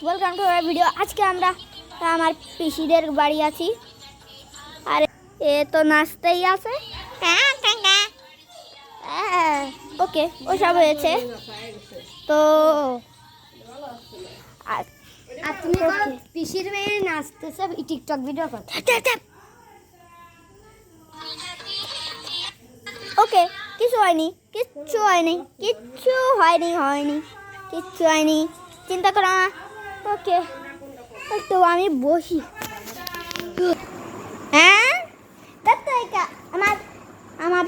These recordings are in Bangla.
Welcome to our video. আজকে আমরা আমার পিসিদের বাড়ি আছি, আর এ তো নাচতেই আছে। ওকে, ওসব হয়েছে তো। আর তুমি পিসির মেয়ে নাচতেছে টিকটক ভিডিও করতে। ওকে, কিছু হয়নি, কিচ্ছু হয়নি, কিচ্ছু হয়নি, চিন্তা করো না। ওকে, একটু আমি বসি। হ্যাঁ, আমার আমার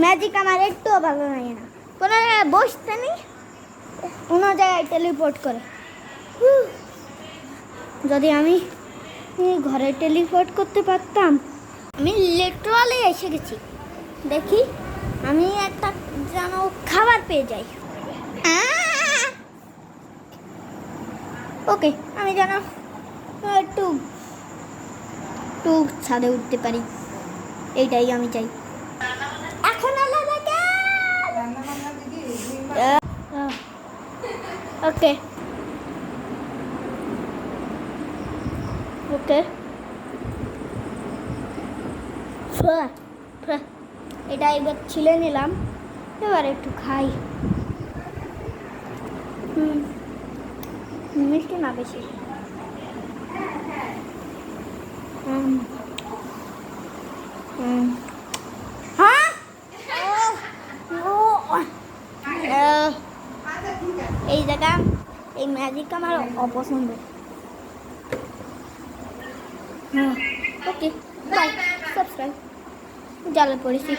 ম্যাজিক আমার একটুও ভালো লাগে না। কোনো জায়গায় বসতে নেই, কোনো জায়গায় টেলিপোর্ট করে। যদি আমি ঘরে টেলিপোর্ট করতে পারতাম। আমি লিটারালি এসে গেছি। দেখি আমি একটা যেন খাবার পেয়ে যাই। ওকে, আমি যেন একটু ছাদে উঠতে পারি, এইটাই আমি চাই। এখন ওকে ওকে, এটা এবার ছিলে নিলাম, এবার একটু খাই। মিষ্টি না বেশি। হ্যাঁ, এই জায়গা এই ম্যাজিক আমার অপছন্দ। ওকে, বাই, সাবস্ক্রাইব। জালে পড়েছি।